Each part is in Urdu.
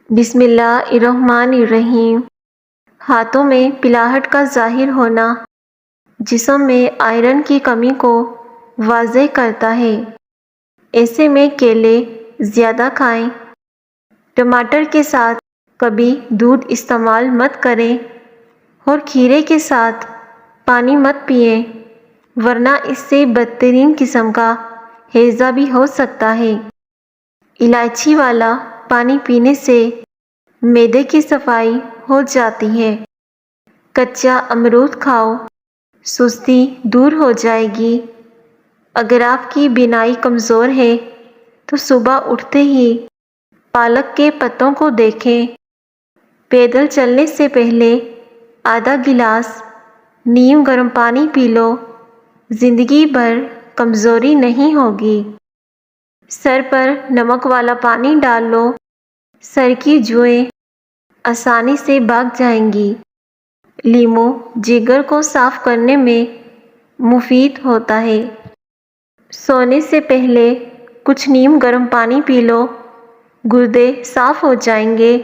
بسم اللہ الرحمن الرحیم۔ ہاتھوں میں پلاہٹ کا ظاہر ہونا جسم میں آئرن کی کمی کو واضح کرتا ہے۔ ایسے میں کیلے زیادہ کھائیں۔ ٹماٹر کے ساتھ کبھی دودھ استعمال مت کریں اور کھیرے کے ساتھ پانی مت پئیں، ورنہ اس سے بدترین قسم کا ہیضہ بھی ہو سکتا ہے۔ الائچی والا پانی پینے سے معدے کی صفائی ہو جاتی ہے۔ کچا امرود کھاؤ، سستی دور ہو جائے گی۔ اگر آپ کی بینائی کمزور ہے تو صبح اٹھتے ہی پالک کے پتوں کو دیکھیں۔ پیدل چلنے سے پہلے آدھا گلاس نیم گرم پانی پی لو، زندگی بھر کمزوری نہیں ہوگی۔ سر پر نمک والا پانی ڈال لو، سر کی جوئیں آسانی سے بھاگ جائیں گی۔ لیموں جگر کو صاف کرنے میں مفید ہوتا ہے۔ سونے سے پہلے کچھ نیم گرم پانی پی لو، گردے صاف ہو جائیں گے۔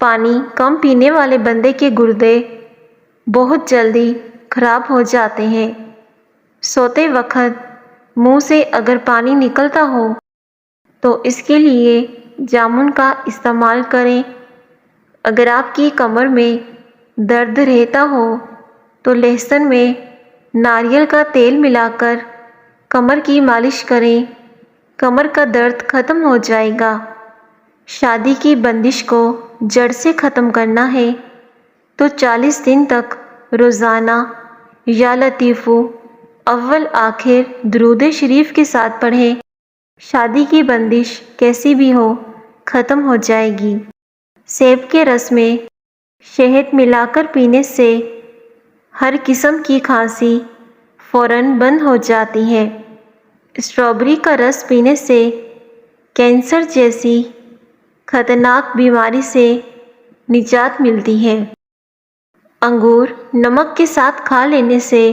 پانی کم پینے والے بندے کے گردے بہت جلدی خراب ہو جاتے ہیں۔ سوتے وقت منہ سے اگر پانی نکلتا ہو تو اس کے لیے جامن کا استعمال کریں۔ اگر آپ کی کمر میں درد رہتا ہو تو لہسن میں ناریل کا تیل ملا کر کمر کی مالش کریں، کمر کا درد ختم ہو جائے گا۔ شادی کی بندش کو جڑ سے ختم کرنا ہے تو 40 دن تک روزانہ یا لطیفو اول آخر درود شریف کے ساتھ پڑھیں۔ شادی کی بندش کیسی بھی ہو ختم ہو جائے گی۔ سیب کے رس میں شہد ملا کر پینے سے ہر قسم کی کھانسی فوراً بند ہو جاتی ہے۔ اسٹرابیری کا رس پینے سے کینسر جیسی خطرناک بیماری سے نجات ملتی ہے۔ انگور نمک کے ساتھ کھا لینے سے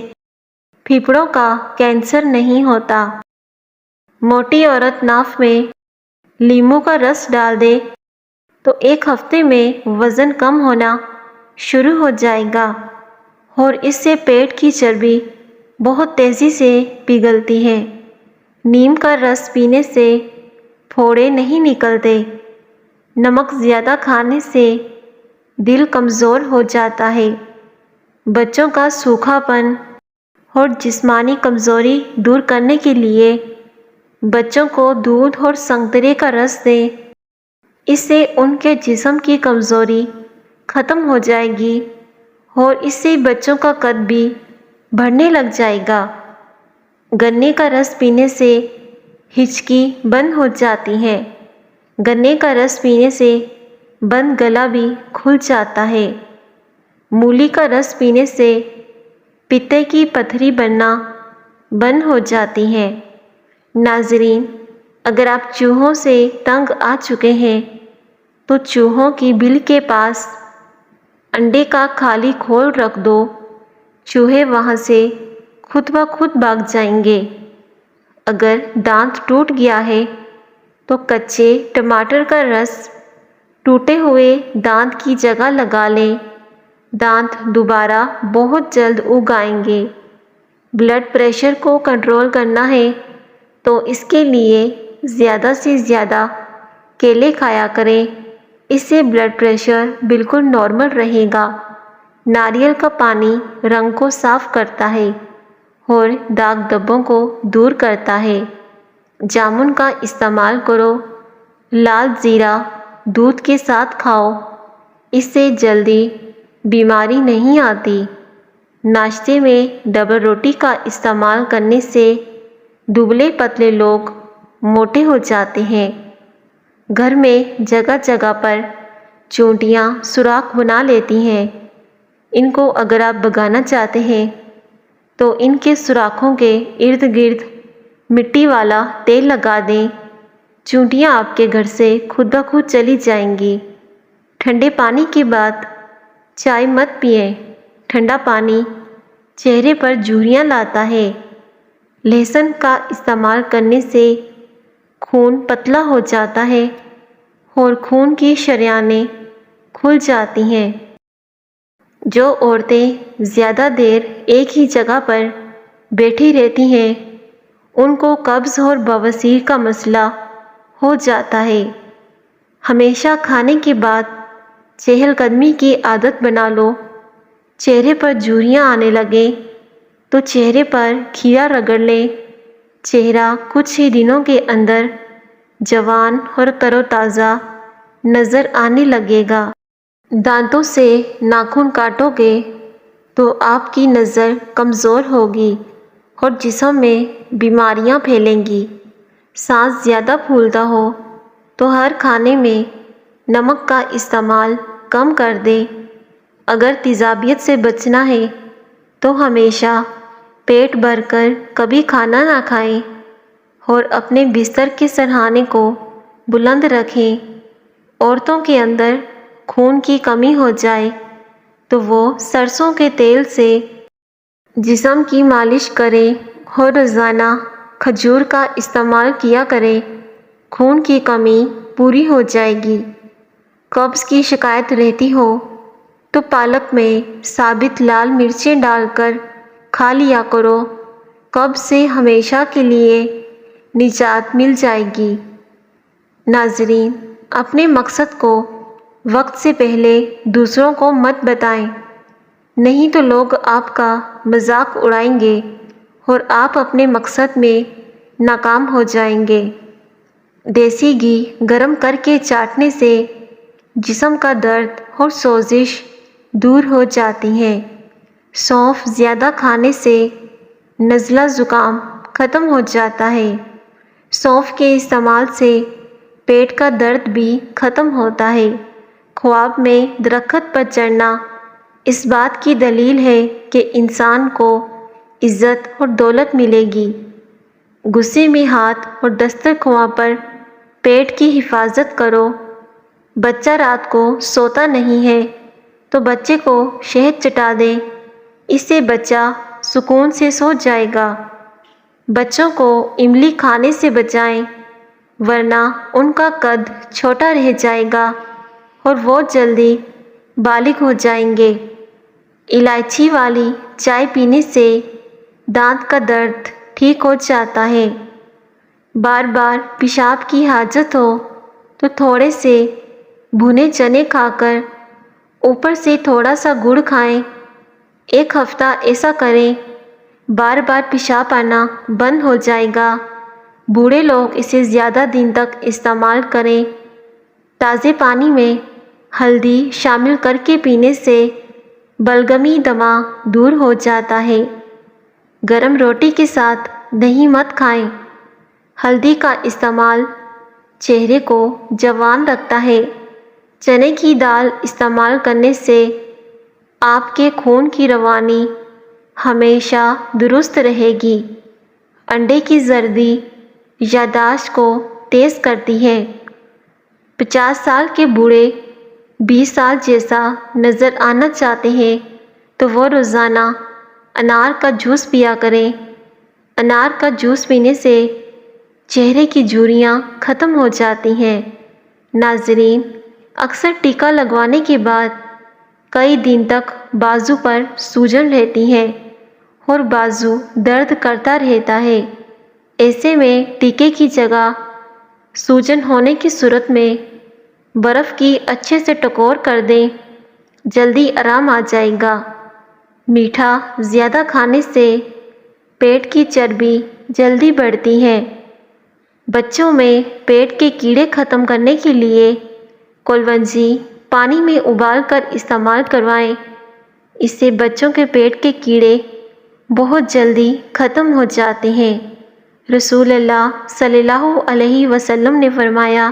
پھیپھڑوں کا کینسر نہیں ہوتا۔ موٹی عورت ناف میں لیموں کا رس ڈال دے تو 1 ہفتے میں وزن کم ہونا شروع ہو جائے گا اور اس سے پیٹ کی چربی بہت تیزی سے پگھلتی ہے۔ نیم کا رس پینے سے پھوڑے نہیں نکلتے۔ نمک زیادہ کھانے سے دل کمزور ہو جاتا ہے۔ بچوں کا سوکھا پن اور جسمانی کمزوری دور کرنے کے لیے بچوں کو دودھ اور سنترے کا رس دیں۔ اس سے ان کے جسم کی کمزوری ختم ہو جائے گی اور اس سے بچوں کا قد بھی بڑھنے لگ جائے گا۔ گنے کا رس پینے سے ہچکی بند ہو جاتی ہے۔ گنے کا رس پینے سے بند گلا بھی کھل جاتا ہے۔ مولی کا رس پینے سے پتے کی پتھری بننا بند ہو جاتی ہے۔ ناظرین، اگر آپ چوہوں سے تنگ آ چکے ہیں تو چوہوں کی بل کے پاس انڈے کا خالی کھول رکھ دو، چوہے وہاں سے خود بخود بھاگ جائیں گے۔ اگر دانت ٹوٹ گیا ہے تو کچے ٹماٹر کا رس ٹوٹے ہوئے دانت کی جگہ لگا لیں، دانت دوبارہ بہت جلد اگ آئیں گے۔ بلڈ پریشر کو کنٹرول کرنا ہے تو اس کے لیے زیادہ سے زیادہ کیلے کھایا کریں، اس سے بلڈ پریشر بالکل نارمل رہے گا۔ ناریل کا پانی رنگ کو صاف کرتا ہے اور داغ دھبوں کو دور کرتا ہے۔ جامن کا استعمال کرو، لال زیرہ دودھ کے ساتھ کھاؤ، اس سے جلدی بیماری نہیں آتی۔ ناشتے میں ڈبل روٹی کا استعمال کرنے سے دبلے پتلے لوگ موٹے ہو جاتے ہیں۔ گھر میں جگہ جگہ پر چونٹیاں سوراخ بنا لیتی ہیں۔ ان کو اگر آپ بھگانا چاہتے ہیں تو ان کے سوراخوں کے ارد گرد مٹی والا تیل لگا دیں، چونٹیاں آپ کے گھر سے خود بخود چلی جائیں گی۔ ٹھنڈے پانی کے بعد چائے مت پئیں، ٹھنڈا پانی چہرے پر جھریاں لاتا ہے۔ لہسن کا استعمال کرنے سے خون پتلا ہو جاتا ہے اور خون کی شریانیں کھل جاتی ہیں۔ جو عورتیں زیادہ دیر ایک ہی جگہ پر بیٹھی رہتی ہیں ان کو قبض اور بواسیر کا مسئلہ ہو جاتا ہے۔ ہمیشہ کھانے کے بعد چہل قدمی کی عادت بنا لو۔ چہرے پر جھریاں آنے لگیں تو چہرے پر کھیرا رگڑ لیں۔ چہرہ کچھ ہی دنوں کے اندر جوان اور تر و تازہ نظر آنے لگے گا۔ دانتوں سے ناخن کاٹو گے تو آپ کی نظر کمزور ہوگی اور جسم میں بیماریاں پھیلیں گی۔ سانس زیادہ پھولتا ہو تو ہر کھانے میں نمک کا استعمال کم کر دیں۔ اگر تیزابیت سے بچنا ہے تو ہمیشہ پیٹ بھر کر کبھی کھانا نہ کھائیں اور اپنے بستر کے سرہانے کو بلند رکھیں۔ عورتوں کے اندر خون کی کمی ہو جائے تو وہ سرسوں کے تیل سے جسم کی مالش کریں اور روزانہ کھجور کا استعمال کیا کریں۔ خون کی کمی پوری ہو جائے گی۔ قبض کی شکایت رہتی ہو تو پالک میں ثابت لال مرچیں ڈال کر کھا لیا کرو۔ قبض سے ہمیشہ کے لیے نجات مل جائے گی۔ ناظرین، اپنے مقصد کو وقت سے پہلے دوسروں کو مت بتائیں، نہیں تو لوگ آپ کا مذاق اڑائیں گے اور آپ اپنے مقصد میں ناکام ہو جائیں گے۔ دیسی گھی گرم کر کے چاٹنے سے جسم کا درد اور سوزش دور ہو جاتی ہے۔ سونف زیادہ کھانے سے نزلہ زکام ختم ہو جاتا ہے۔ سونف کے استعمال سے پیٹ کا درد بھی ختم ہوتا ہے۔ خواب میں درخت پر چڑھنا اس بات کی دلیل ہے کہ انسان کو عزت اور دولت ملے گی۔ غصے میں ہاتھ اور دسترخواں پر پیٹ کی حفاظت کرو۔ بچہ رات کو سوتا نہیں ہے تو بچے کو شہد چٹا دیں، اس سے بچہ سکون سے سو جائے گا۔ بچوں کو املی کھانے سے بچائیں ورنہ ان کا قد چھوٹا رہ جائے گا اور وہ جلدی بالغ ہو جائیں گے۔ الائچی والی چائے پینے سے دانت کا درد ٹھیک ہو جاتا ہے۔ بار بار پیشاب کی حاجت ہو تو تھوڑے سے بھنے چنے کھا کر اوپر سے تھوڑا سا گڑ کھائیں۔ ایک ہفتہ ایسا کریں، بار بار پیشاب آنا بند ہو جائے گا۔ بوڑھے لوگ اسے زیادہ دن تک استعمال کریں۔ تازے پانی میں ہلدی شامل کر کے پینے سے بلغمی دمہ دور ہو جاتا ہے۔ گرم روٹی کے ساتھ دہی مت کھائیں۔ ہلدی کا استعمال چہرے کو جوان رکھتا ہے۔ چنے کی دال استعمال کرنے سے آپ کے خون کی روانی ہمیشہ درست رہے گی۔ انڈے کی زردی یادداشت کو تیز کرتی ہے۔ 50 سال کے بوڑھے 20 سال جیسا نظر آنا چاہتے ہیں تو وہ روزانہ انار کا جوس پیا کریں۔ انار کا جوس پینے سے چہرے کی جھریاں ختم ہو جاتی ہیں۔ ناظرین، اکثر ٹیکا لگوانے کے بعد کئی دن تک بازو پر سوجن رہتی ہے اور بازو درد کرتا رہتا ہے۔ ایسے میں ٹیکے کی جگہ سوجن ہونے کی صورت میں برف کی اچھے سے ٹکور کر دیں، جلدی آرام آ جائے گا۔ میٹھا زیادہ کھانے سے پیٹ کی چربی جلدی بڑھتی ہے۔ بچوں میں پیٹ کے کیڑے ختم کرنے کے لیے کلونجی پانی میں ابال کر استعمال کروائیں، اس سے بچوں کے پیٹ کے کیڑے بہت جلدی ختم ہو جاتے ہیں۔ رسول اللہ صلی اللہ علیہ وسلم نے فرمایا،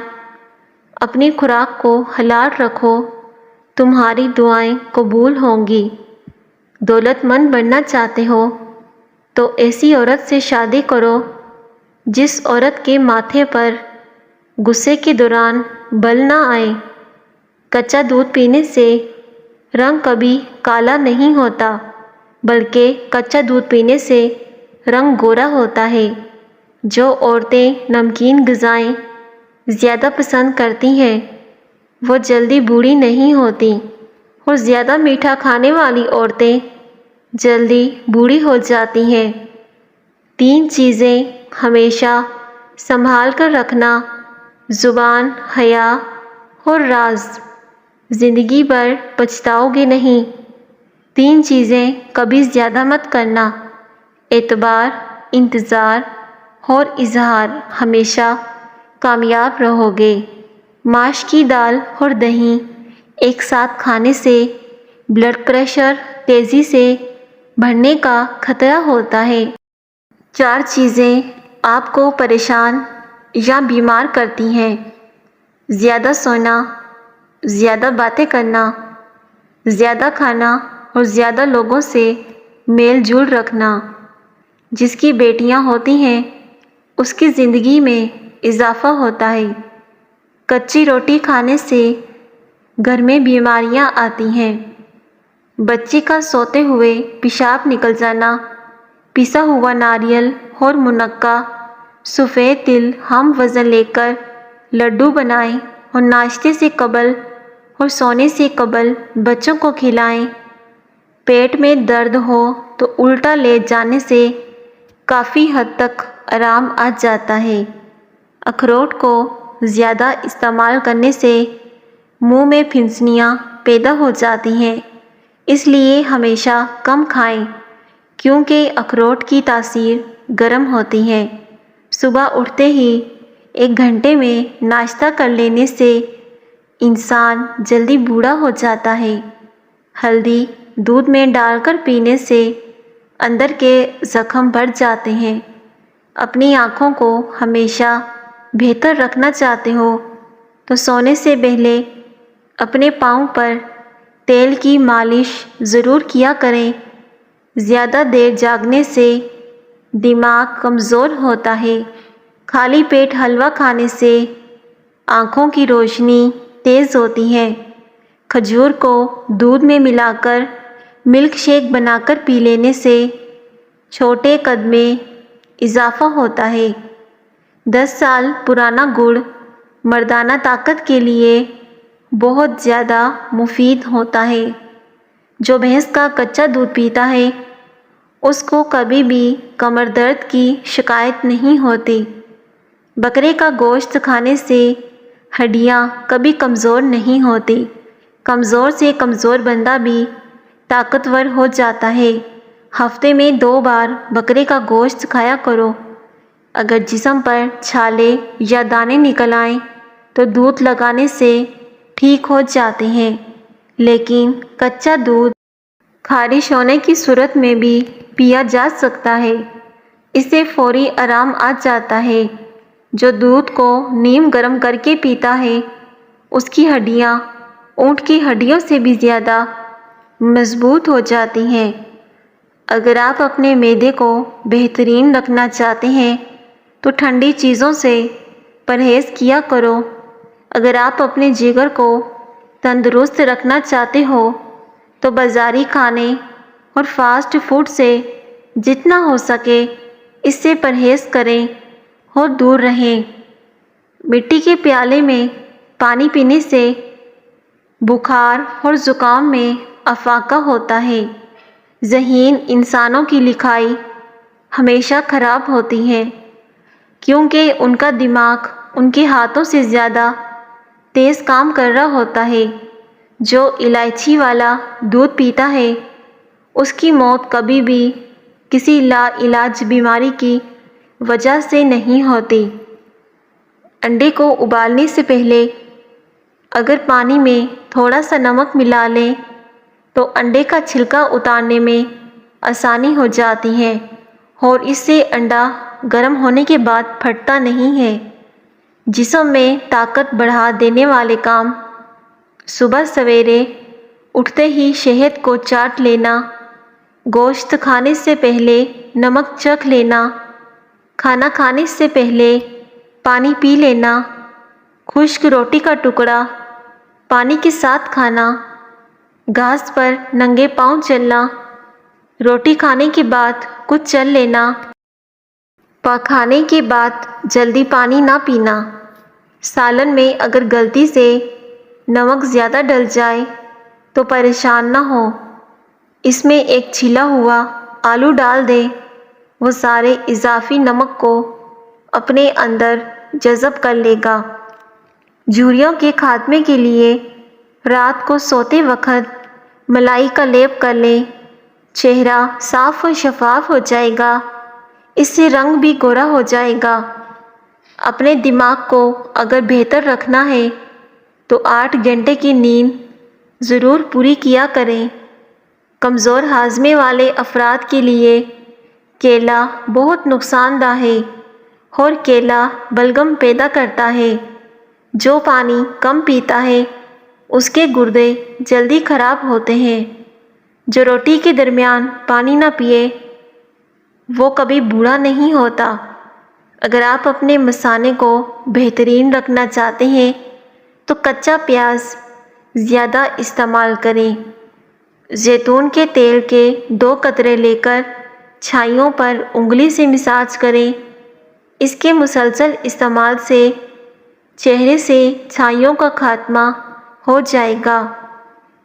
اپنی خوراک کو حلال رکھو، تمہاری دعائیں قبول ہوں گی۔ دولت مند بننا چاہتے ہو تو ایسی عورت سے شادی کرو جس عورت کے ماتھے پر غصے کے دوران بل نہ آئے۔ کچا دودھ پینے سے رنگ کبھی کالا نہیں ہوتا بلکہ کچا دودھ پینے سے رنگ گورا ہوتا ہے۔ جو عورتیں نمکین غذائیں زیادہ پسند کرتی ہیں وہ جلدی بوڑھی نہیں ہوتی، اور زیادہ میٹھا کھانے والی عورتیں جلدی بوڑھی ہو جاتی ہیں۔ 3 چیزیں ہمیشہ سنبھال کر رکھنا: زبان، حیا اور راز۔ زندگی بھر پچھتاؤ گے نہیں۔ 3 چیزیں کبھی زیادہ مت کرنا: اعتبار، انتظار اور اظہار۔ ہمیشہ کامیاب رہو گے۔ ماش کی دال اور دہی ایک ساتھ کھانے سے بلڈ پریشر تیزی سے بڑھنے کا خطرہ ہوتا ہے۔ 4 چیزیں آپ کو پریشان یا بیمار کرتی ہیں: زیادہ سونا، زیادہ باتیں کرنا، زیادہ کھانا اور زیادہ لوگوں سے میل جول رکھنا۔ جس کی بیٹیاں ہوتی ہیں اس کی زندگی میں اضافہ ہوتا ہے۔ کچی روٹی کھانے سے گھر میں بیماریاں آتی ہیں۔ بچے کا سوتے ہوئے پیشاب نکل جانا، پسا ہوا ناریل اور منقع سفید تل ہم وزن لے کر لڈو بنائیں اور ناشتے سے قبل اور سونے سے قبل بچوں کو کھلائیں۔ پیٹ میں درد ہو تو الٹا لیٹ جانے سے کافی حد تک آرام آ جاتا ہے۔ اخروٹ کو زیادہ استعمال کرنے سے منہ میں پھنسیاں پیدا ہو جاتی ہیں، اس لیے ہمیشہ کم کھائیں کیونکہ اخروٹ کی تاثیر گرم ہوتی ہے۔ صبح اٹھتے ہی 1 گھنٹے میں ناشتہ کر لینے سے انسان جلدی بوڑھا ہو جاتا ہے۔ ہلدی دودھ میں ڈال کر پینے سے اندر کے زخم بڑھ جاتے ہیں۔ اپنی آنکھوں کو ہمیشہ بہتر رکھنا چاہتے ہو تو سونے سے پہلے اپنے پاؤں پر تیل کی مالش ضرور کیا کریں۔ زیادہ دیر جاگنے سے دماغ کمزور ہوتا ہے۔ خالی پیٹ حلوہ کھانے سے آنکھوں کی روشنی تیز ہوتی ہے۔ کھجور کو دودھ میں ملا کر ملک شیک بنا کر پی لینے سے چھوٹے قد میں اضافہ ہوتا ہے۔ 10 سال پرانا گڑ مردانہ طاقت کے لیے بہت زیادہ مفید ہوتا ہے۔ جو بھینس کا کچا دودھ پیتا ہے اس کو کبھی بھی کمر درد کی شکایت نہیں ہوتی۔ بکرے کا گوشت کھانے سے ہڈیاں کبھی کمزور نہیں ہوتی۔ کمزور سے کمزور بندہ بھی طاقتور ہو جاتا ہے۔ ہفتے میں 2 بار بکرے کا گوشت کھایا کرو۔ اگر جسم پر چھالے یا دانے نکل آئیں تو دودھ لگانے سے ٹھیک ہو جاتے ہیں، لیکن کچا دودھ خارش ہونے کی صورت میں بھی پیا جا سکتا ہے۔ اس سے فوری آرام آ جاتا ہے۔ جو دودھ کو نیم گرم کر کے پیتا ہے اس کی ہڈیاں اونٹ کی ہڈیوں سے بھی زیادہ مضبوط ہو جاتی ہیں۔ اگر آپ اپنے معدے کو بہترین رکھنا چاہتے ہیں تو ٹھنڈی چیزوں سے پرہیز کیا کرو۔ اگر آپ اپنے جگر کو تندرست رکھنا چاہتے ہو تو بازاری کھانے اور فاسٹ فوڈ سے جتنا ہو سکے اس سے پرہیز کریں اور دور رہیں۔ مٹی کے پیالے میں پانی پینے سے بخار اور زکام میں افاقہ ہوتا ہے۔ ذہین انسانوں کی لکھائی ہمیشہ خراب ہوتی ہے کیونکہ ان کا دماغ ان کے ہاتھوں سے زیادہ تیز کام کر رہا ہوتا ہے۔ جو الائچی والا دودھ پیتا ہے اس کی موت کبھی بھی کسی لا علاج بیماری کی وجہ سے نہیں ہوتی۔ انڈے کو ابالنے سے پہلے اگر پانی میں تھوڑا سا نمک ملا لیں تو انڈے کا چھلکا اتارنے میں آسانی ہو جاتی ہے اور اس سے انڈا گرم ہونے کے بعد پھٹتا نہیں ہے۔ جسم میں طاقت بڑھا دینے والے کام: صبح سویرے اٹھتے ہی شہد کو چاٹ لینا، گوشت کھانے سے پہلے نمک چکھ لینا، کھانا کھانے سے پہلے پانی پی لینا، خشک روٹی کا ٹکڑا پانی کے ساتھ کھانا، گھاس پر ننگے پاؤں چلنا، روٹی کھانے کے بعد کچھ چل لینا، پاخانے کے بعد جلدی پانی نہ پینا۔ سالن میں اگر غلطی سے نمک زیادہ ڈل جائے تو پریشان نہ ہو، اس میں ایک چھلا ہوا آلو ڈال دیں، وہ سارے اضافی نمک کو اپنے اندر جذب کر لے گا۔ جھریوں کے خاتمے کے لیے رات کو سوتے وقت ملائی کا لیپ کر لیں، چہرہ صاف و شفاف ہو جائے گا، اس سے رنگ بھی گورا ہو جائے گا۔ اپنے دماغ کو اگر بہتر رکھنا ہے تو 8 گھنٹے کی نیند ضرور پوری کیا کریں۔ کمزور ہاضمے والے افراد کے لیے کیلا بہت نقصان دہ ہے اور کیلا بلغم پیدا کرتا ہے۔ جو پانی کم پیتا ہے اس کے گردے جلدی خراب ہوتے ہیں۔ جو روٹی کے درمیان پانی نہ پیے وہ کبھی بوڑھا نہیں ہوتا۔ اگر آپ اپنے مثانے کو بہترین رکھنا چاہتے ہیں تو کچا پیاز زیادہ استعمال کریں۔ زیتون کے تیل کے 2 قطرے لے کر چھائیوں پر انگلی سے مساج کریں۔ اس کے مسلسل استعمال سے چہرے سے چھائیوں کا خاتمہ ہو جائے گا۔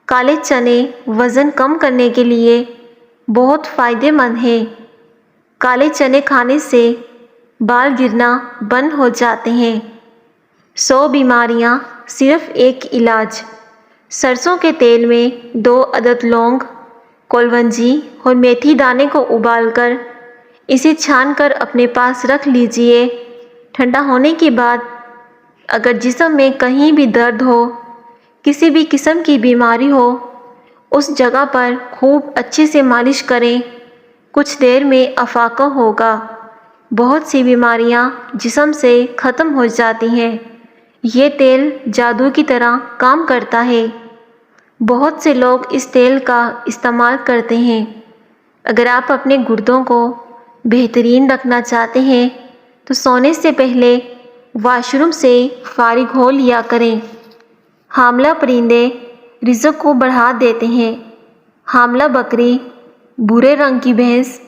کالے چنے وزن کم کرنے کے لیے بہت فائدہ مند ہیں۔ کالے چنے کھانے سے بال گرنا بند ہو جاتے ہیں۔ 100 بیماریاں صرف ایک علاج۔ سرسوں کے تیل میں 2 عدد لونگ، کلونجی اور میتھی دانے کو ابال کر اسے چھان کر اپنے پاس رکھ لیجئے۔ ٹھنڈا ہونے کے بعد اگر جسم میں کہیں بھی درد ہو، کسی بھی قسم کی بیماری ہو، اس جگہ پر خوب اچھے سے مالش کریں، کچھ دیر میں افاقہ ہوگا۔ بہت سی بیماریاں جسم سے ختم ہو جاتی ہیں۔ یہ تیل جادو کی طرح کام کرتا ہے۔ بہت سے لوگ اس تیل کا استعمال کرتے ہیں۔ اگر آپ اپنے گردوں کو بہترین رکھنا چاہتے ہیں تو سونے سے پہلے واش روم سے فارغ ہو لیا کریں۔ حاملہ پرندے رزق کو بڑھا دیتے ہیں۔ حاملہ بکری، بھورے رنگ کی بھینس،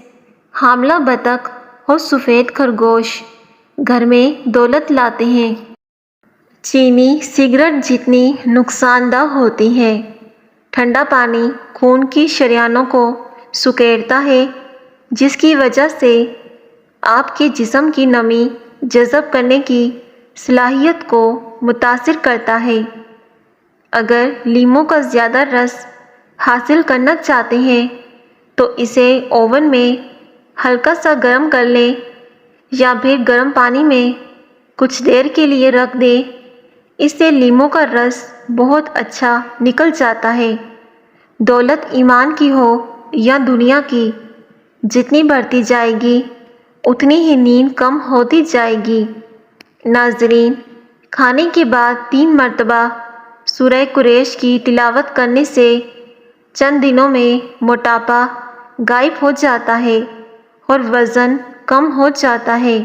حاملہ بطخ اور سفید خرگوش گھر میں دولت لاتے ہیں۔ چینی سگریٹ جتنی نقصان دہ ہوتی ہے۔ ٹھنڈا پانی خون کی شریانوں کو سکیڑتا ہے، جس کی وجہ سے آپ کے جسم کی نمی جذب کرنے کی صلاحیت کو متاثر کرتا ہے۔ اگر لیموں کا زیادہ رس حاصل کرنا چاہتے ہیں تو اسے اوون میں ہلکا سا گرم کر لیں یا پھر گرم پانی میں کچھ دیر کے لیے رکھ دیں۔ اس سے لیموں کا رس بہت اچھا نکل جاتا ہے۔ دولت ایمان کی ہو یا دنیا کی، جتنی بڑھتی جائے گی اتنی ہی نیند کم ہوتی جائے گی۔ ناظرین، کھانے کے بعد 3 مرتبہ سورہ قریش کی تلاوت کرنے سے چند دنوں میں موٹاپا غائب ہو جاتا ہے اور وزن کم ہو جاتا ہے۔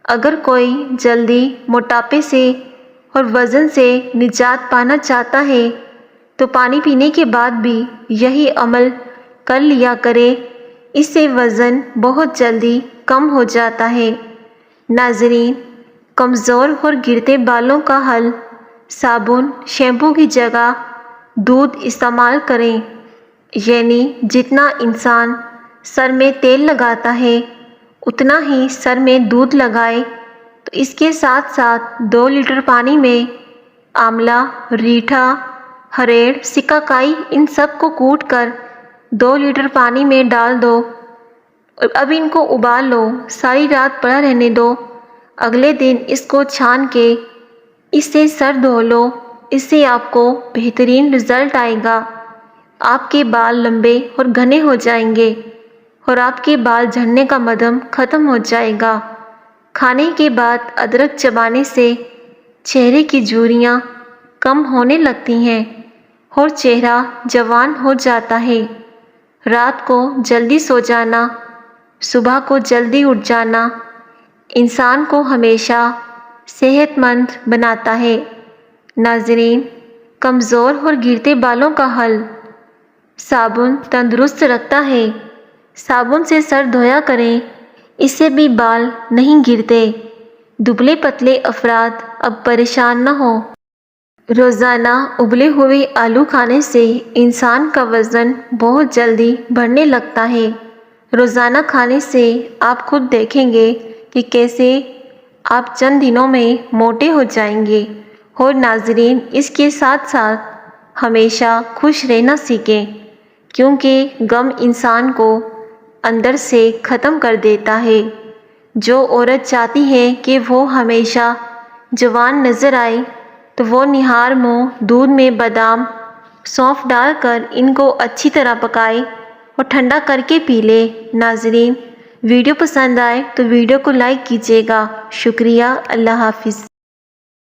اگر کوئی جلدی موٹاپے سے اور وزن سے نجات پانا چاہتا ہے تو پانی پینے کے بعد بھی یہی عمل کر لیا کرے، اس سے وزن بہت جلدی کم ہو جاتا ہے۔ ناظرین، کمزور اور گرتے بالوں کا حل، صابن شیمپو کی جگہ دودھ استعمال کریں۔ یعنی جتنا انسان سر میں تیل لگاتا ہے اتنا ہی سر میں دودھ لگائے، تو اس کے ساتھ ساتھ 2 لیٹر پانی میں آملہ، ریٹھا، ہریڑ، سکاکائی ان سب کو کوٹ کر 2 لیٹر پانی میں ڈال دو اور اب ان کو ابال لو، ساری رات پڑا رہنے دو۔ اگلے دن اس کو چھان کے اس سے سر دھو لو، اس سے آپ کو بہترین رزلٹ آئے گا۔ آپ کے بال لمبے اور گھنے ہو جائیں گے اور آپ کے بال جھڑنے کا مدم ختم ہو جائے گا۔ کھانے کے بعد ادرک چبانے سے چہرے کی جھریاں کم ہونے لگتی ہیں اور چہرہ جوان ہو جاتا ہے۔ رات کو جلدی سو جانا، صبح کو جلدی اٹھ جانا انسان کو ہمیشہ صحت مند بناتا ہے۔ ناظرین، کمزور اور گرتے بالوں کا حل، صابن تندرست رکھتا ہے۔ صابن سے سر دھویا کریں، اس سے بھی بال نہیں گرتے۔ دبلے پتلے افراد اب پریشان نہ ہوں۔ روزانہ ابلے ہوئے آلو کھانے سے انسان کا وزن بہت جلدی بڑھنے لگتا ہے۔ روزانہ کھانے سے آپ خود دیکھیں گے کہ کیسے آپ چند دنوں میں موٹے ہو جائیں گے۔ اور ناظرین، اس کے ساتھ ساتھ ہمیشہ خوش رہنا سیکھیں، کیونکہ غم انسان کو اندر سے ختم کر دیتا ہے۔ جو عورت چاہتی ہے کہ وہ ہمیشہ جوان نظر آئے تو وہ نہار منہ دودھ میں بادام سونف ڈال کر ان کو اچھی طرح پکائے اور ٹھنڈا کر کے پی لے۔ ناظرین، ویڈیو پسند آئے تو ویڈیو کو لائک کیجیے گا۔ شکریہ۔ اللہ حافظ۔